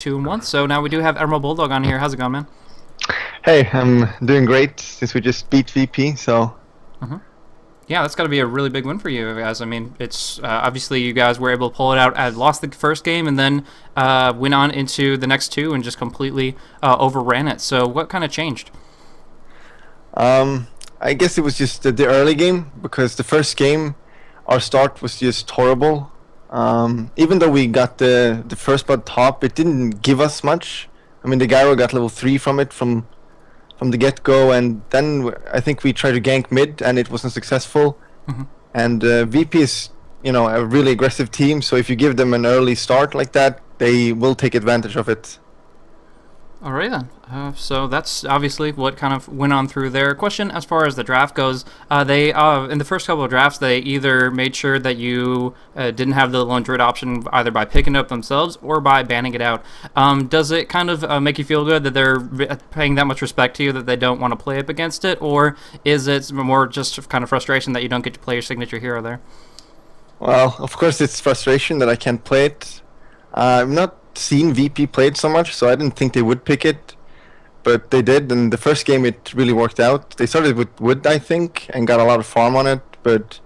2-1. So now we do have Admiral Buldog on here. How's it going, man? Hey, I'm doing great since we just beat VP, so... Yeah, that's got to be a really big win for you guys. I mean, it's obviously you guys were able to pull it out. Lost the first game and then went on into the next two and just completely overran it. So what kind of changed? I guess it was just the early game, because the first game, our start was just horrible. Even though we got the first blood top, it didn't give us much. I mean, the gyro got level 3 from it from the get-go, and then I think we tried to gank mid, and it wasn't successful. And VP is, a really aggressive team, so if you give them an early start like that, they will take advantage of it. All right, then. So that's obviously what kind of went on through their question. As far as the draft goes, they in the first couple of drafts, they either made sure that you didn't have the lone druid option either by picking it up themselves or by banning it out. Does it kind of make you feel good that they're paying that much respect to you that they don't want to play up against it, or is it more just kind of frustration that you don't get to play your signature hero there? Well, of course it's frustration that I can't play it. I've not seen VP played so much, so I didn't think they would pick it, but they did. And the first game it really worked out. They started with wood, I think, and got a lot of farm on it, but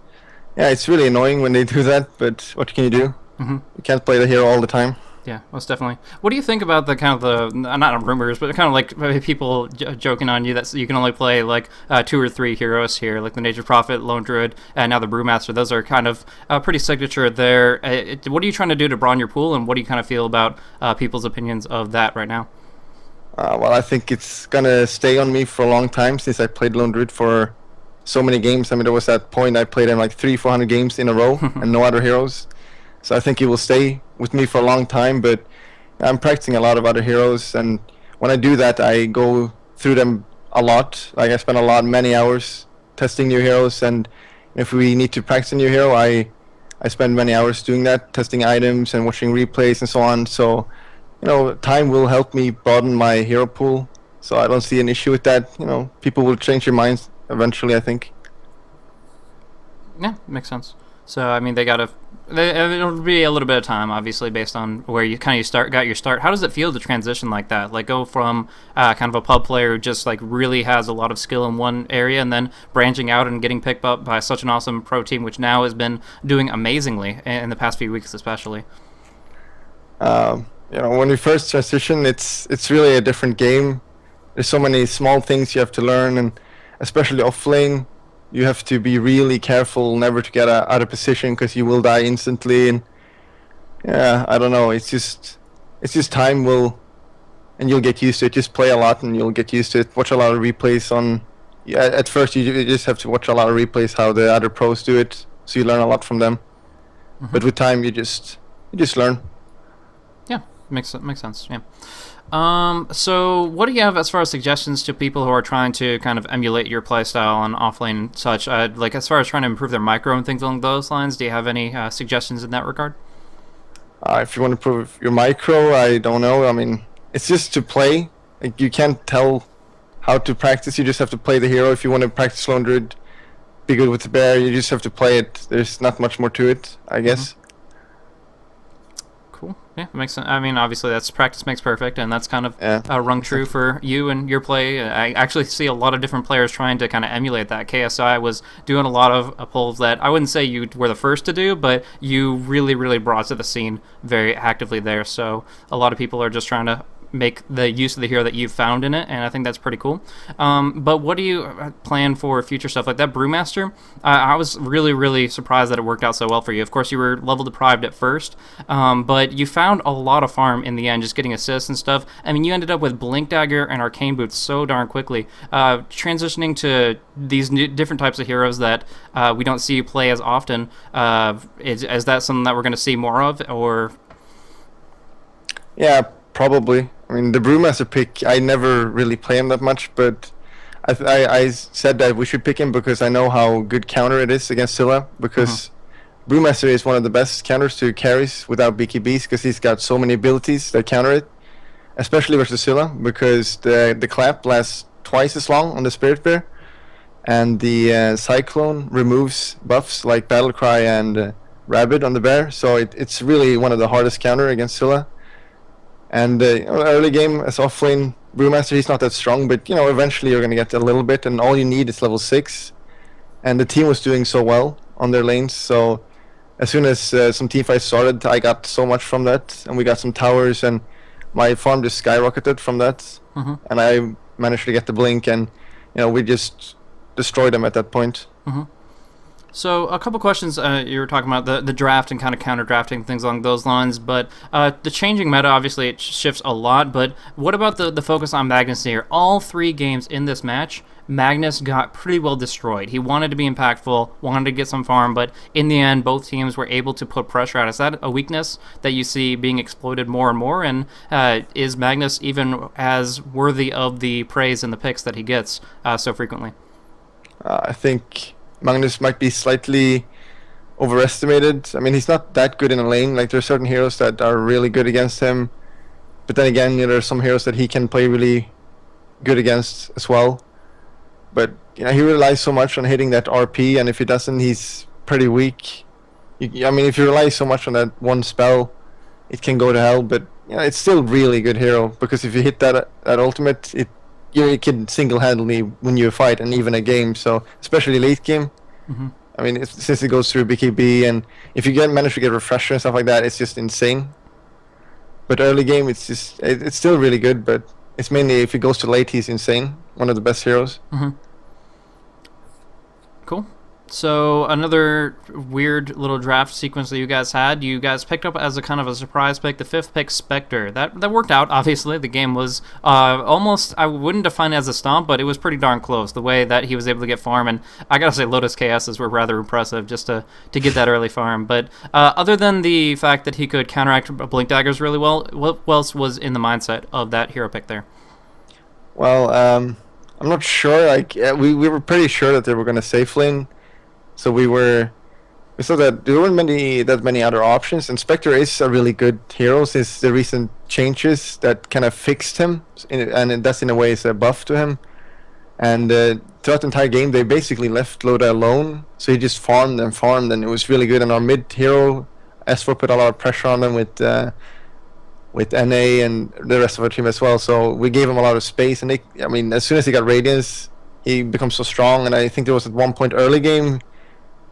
yeah, it's really annoying when they do that, but what can you do? You can't play the hero all the time. Yeah, most definitely. What do you think about the kind of the, not rumors, but kind of like people joking on you that you can only play like 2 or 3 heroes here, like the Nature Prophet, Lone Druid, and now the Brewmaster. Those are kind of pretty signature there. What are you trying to do to broaden your pool, and what do you kind of feel about people's opinions of that right now? Well, I think it's gonna stay on me for a long time since I played Lone Druid for so many games. I mean, there was that point I played in like 300-400 games in a row and no other heroes. So I think it will stay with me for a long time, but I'm practicing a lot of other heroes, and when I do that, I go through them a lot. Like, I spend many hours testing new heroes, and if we need to practice a new hero, I spend many hours doing that, testing items and watching replays and so on. So, time will help me broaden my hero pool, so I don't see an issue with that. People will change their minds eventually, I think. Yeah, makes sense. So, I mean, it'll be a little bit of time, obviously, based on where you got your start. How does it feel to transition like that? Like, go from kind of a pub player who just, like, really has a lot of skill in one area and then branching out and getting picked up by such an awesome pro team, which now has been doing amazingly in the past few weeks, especially. When we first transition, it's really a different game. There's so many small things you have to learn, and especially off lane, you have to be really careful never to get out of position, because you will die instantly. And yeah, I don't know. It's just time and you'll get used to it. Just play a lot and you'll get used to it. Watch a lot of replays on. Yeah, at first you just have to watch a lot of replays how the other pros do it, so you learn a lot from them. But with time, you just learn. Yeah, makes sense. Yeah. So what do you have as far as suggestions to people who are trying to kind of emulate your playstyle on offlane and such? Like, as far as trying to improve their micro and things along those lines, do you have any suggestions in that regard? If you want to improve your micro, I don't know. I mean, it's just to play. Like, you can't tell how to practice. You just have to play the hero. If you want to practice Lone Druid, be good with the bear, you just have to play it. There's not much more to it, I guess. Cool. Yeah, makes sense. I mean, obviously, that's practice makes perfect, and that's kind of rung true for you and your play. I actually see a lot of different players trying to kind of emulate that. KSI was doing a lot of polls that I wouldn't say you were the first to do, but you really, really brought to the scene very actively there. So a lot of people are just trying to make the use of the hero that you've found in it, and I think that's pretty cool. But what do you plan for future stuff like that? Brewmaster, I was really, really surprised that it worked out so well for you. Of course, you were level deprived at first, but you found a lot of farm in the end, just getting assists and stuff. I mean, you ended up with Blink Dagger and Arcane Boots so darn quickly. Transitioning to these different types of heroes that we don't see you play as often, is that something that we're going to see more of, or? Yeah, probably. I mean, the Brewmaster pick, I never really play him that much, but I said that we should pick him because I know how good counter it is against Scylla, because Brewmaster is one of the best counters to carries without BKBs, because he's got so many abilities that counter it, especially versus Scylla, because the clap lasts twice as long on the Spirit Bear, and the Cyclone removes buffs like Battlecry and Rabid on the bear, so it's really one of the hardest counter against Scylla. And early game as offlane Brewmaster, he's not that strong, but eventually you're gonna get a little bit, and all you need is level 6. And the team was doing so well on their lanes, so as soon as some team fights started, I got so much from that, and we got some towers, and my farm just skyrocketed from that. And I managed to get the blink, and we just destroyed them at that point. So a couple questions. You were talking about the draft and kind of counter drafting, things along those lines, but the changing meta, obviously it shifts a lot, but what about the focus on Magnus here? All 3 games in this match, Magnus got pretty well destroyed. He wanted to be impactful, wanted to get some farm, but in the end both teams were able to put pressure out. Is that a weakness that you see being exploited more and more, and is Magnus even as worthy of the praise and the picks that he gets so frequently? I think Magnus might be slightly overestimated. I mean, he's not that good in a lane. Like, there are certain heroes that are really good against him, but then again, there are some heroes that he can play really good against as well. But he relies so much on hitting that RP, and if he doesn't, he's pretty weak. I mean, if you rely so much on that one spell, it can go to hell. But it's still really good hero, because if you hit that ultimate, you can single-handedly win you a fight and even a game. So especially late game, I mean, since it goes through BKB, and if you manage to get refresher and stuff like that, it's just insane. But early game, it's still really good. But it's mainly if it goes to late, he's insane. One of the best heroes. Cool. So another weird little draft sequence that you guys had. You guys picked up as a kind of a surprise pick the 5th pick, Spectre. That worked out, obviously. The game was almost, I wouldn't define it as a stomp, but it was pretty darn close. The way that he was able to get farm, and I gotta say Lotus KSs were rather impressive just to get that early farm. But other than the fact that he could counteract Blink Daggers really well, what else was in the mindset of that hero pick there? Well, I'm not sure. We were pretty sure that they were going to safe lane, so we saw that there weren't that many other options. And Spectre is a really good hero since the recent changes that kind of fixed him, and that's in a way is a buff to him. And throughout the entire game, they basically left Loda alone, so he just farmed, and it was really good. And our mid hero S4 put a lot of pressure on them with NA and the rest of our team as well, so we gave him a lot of space, and as soon as he got Radiance, he becomes so strong. And I think there was at one point early game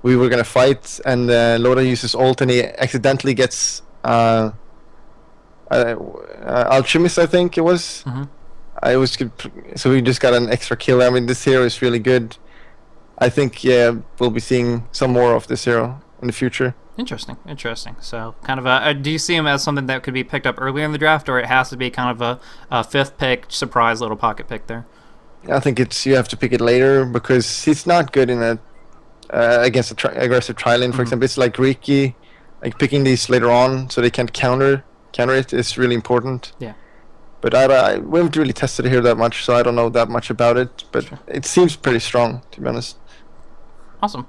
we were gonna fight, and Loda uses ult, and he accidentally gets Alchemist, I think it was. I was good, so we just got an extra kill. I mean, this hero is really good. I think we'll be seeing some more of this hero in the future. Interesting. So, kind of do you see him as something that could be picked up earlier in the draft, or it has to be kind of a 5th pick, surprise little pocket pick there? I think you have to pick it later, because he's not good in against aggressive tri-lane, for example. It's like Riki, like picking these later on so they can't counter it is really important. Yeah. But we haven't really tested it here that much, so I don't know that much about it. But it seems pretty strong, to be honest. Awesome.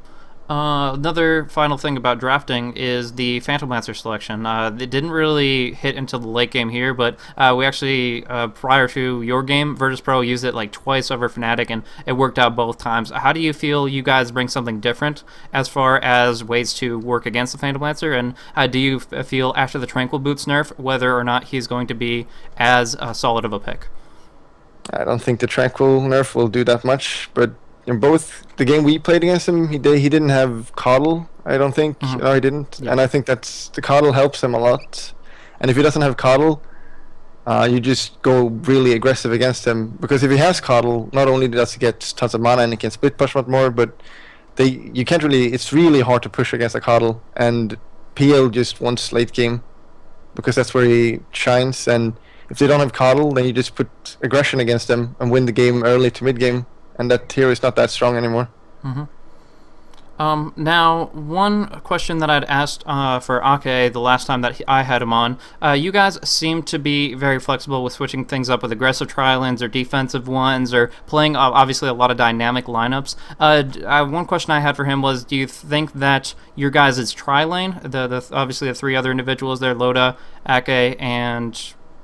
Another final thing about drafting is the Phantom Lancer selection. It didn't really hit until the late game here, but we actually, prior to your game, Virtus Pro used it like twice over Fnatic, and it worked out both times. How do you feel you guys bring something different as far as ways to work against the Phantom Lancer? And do you feel after the Tranquil Boots nerf whether or not he's going to be as solid of a pick? I don't think the Tranquil nerf will do that much, but in both the game we played against him, he didn't have Coddle, I don't think. No, he didn't. Yeah. And I think the Coddle helps him a lot. And if he doesn't have Coddle, you just go really aggressive against him, because if he has Coddle, not only does he get tons of mana and he can split push much more, but it's really hard to push against a Coddle, and PL just wants late game because that's where he shines. And if they don't have Coddle, then you just put aggression against them and win the game early to mid game. And that hero is not that strong anymore. Now, one question that I'd asked for Ake the last time that I had him on, you guys seem to be very flexible with switching things up with aggressive tri-lanes or defensive ones, or playing obviously a lot of dynamic lineups. One question I had for him was, do you think that your guys' tri-lane, obviously the 3 other individuals there, Loda, Ake, and,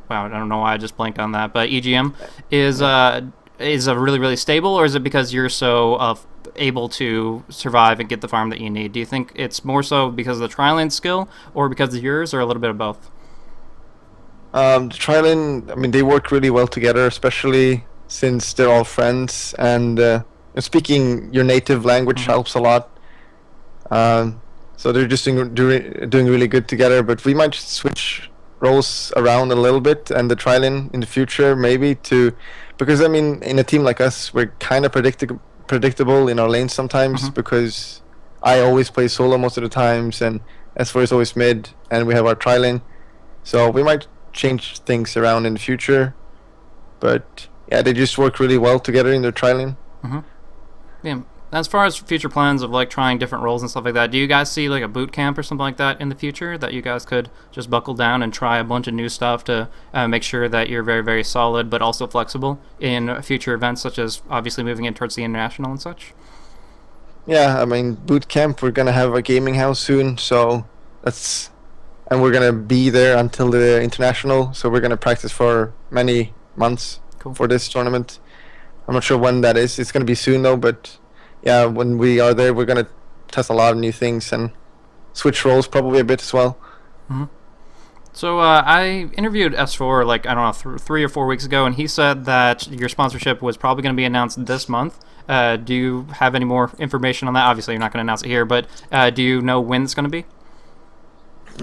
wow, I don't know why I just blanked on that, but EGM, is a really, really stable, or is it because you're so able to survive and get the farm that you need? Do you think it's more so because of the tri-lane skill, or because of yours, or a little bit of both? Trilin, I mean, they work really well together, especially since they're all friends. And speaking your native language helps a lot. So they're just doing really good together. But we might switch roles around a little bit, and the Trilin in the future maybe because I mean, in a team like us, we're kind of predictable in our lanes sometimes because I always play solo most of the times, and S4 is always mid, and we have our Trilin. So we might change things around in the future, but yeah, they just work really well together in their Trilin. Yeah. As far as future plans of like trying different roles and stuff like that, do you guys see like a boot camp or something like that in the future that you guys could just buckle down and try a bunch of new stuff to make sure that you're very, very solid but also flexible in future events, such as obviously moving in towards the international and such? Yeah, I mean, boot camp, we're gonna have a gaming house soon, so and we're gonna be there until the international, so we're gonna practice for many months for this tournament. I'm not sure when that is. It's gonna be soon though, but yeah, when we are there, we're gonna test a lot of new things and switch roles probably a bit as well. So I interviewed S4 like, I don't know, 3 or 4 weeks ago, and he said that your sponsorship was probably going to be announced this month. Do you have any more information on that? Obviously, you're not going to announce it here, but do you know when it's going to be?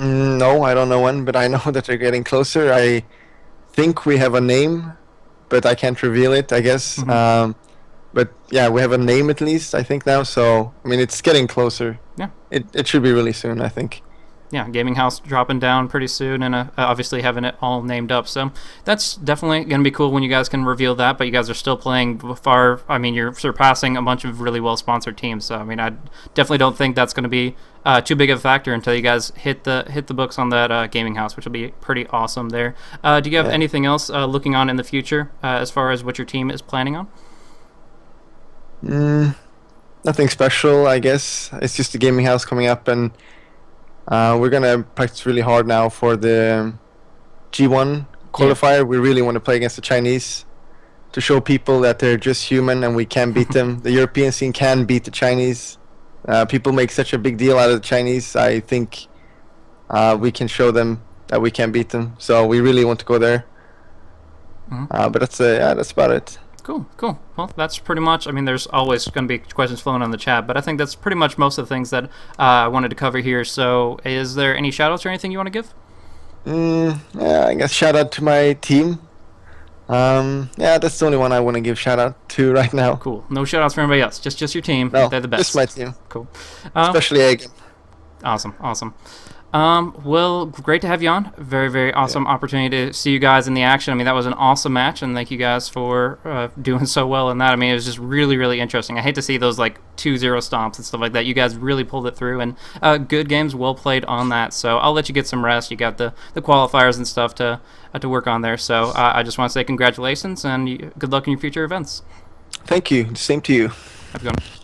No, I don't know when, but I know that they're getting closer. I think we have a name, but I can't reveal it, I guess. But yeah, we have a name at least, I think now. So I mean, it's getting closer. Yeah, it should be really soon, I think. Yeah, gaming house dropping down pretty soon, and obviously having it all named up. So that's definitely going to be cool when you guys can reveal that. But you guys are still playing far. I mean, you're surpassing a bunch of really well-sponsored teams. So I mean, I definitely don't think that's going to be too big of a factor until you guys hit the books on that gaming house, which will be pretty awesome there. Do you have anything else looking on in the future as far as what your team is planning on? Nothing special, I guess. It's just the gaming house coming up, and we're gonna practice really hard now for the G1 qualifier. We really want to play against the Chinese to show people that they're just human and we can beat them. The European scene can beat the Chinese. People make such a big deal out of the Chinese. I think we can show them that we can beat them. So we really want to go there. But that's about it. Cool. Well, that's pretty much, I mean, there's always going to be questions flowing on the chat, but I think that's pretty much most of the things that I wanted to cover here. So is there any shout-outs or anything you want to give? Yeah, I guess shout out to my team. Yeah, that's the only one I want to give shout out to right now. Cool. No shout-outs for anybody else, just your team. No, they're the best. just my team. Cool. Especially Egan. Awesome. Well, great to have you on. Very, very awesome opportunity to see you guys in the action. I mean, that was an awesome match, and thank you guys for doing so well in that. I mean, it was just really, really interesting. I hate to see those, like, 2-0 stomps and stuff like that. You guys really pulled it through, and good games, well played on that. So I'll let you get some rest. You got the qualifiers and stuff to work on there. So I just want to say congratulations, and good luck in your future events. Thank you. Same to you. Have a good one.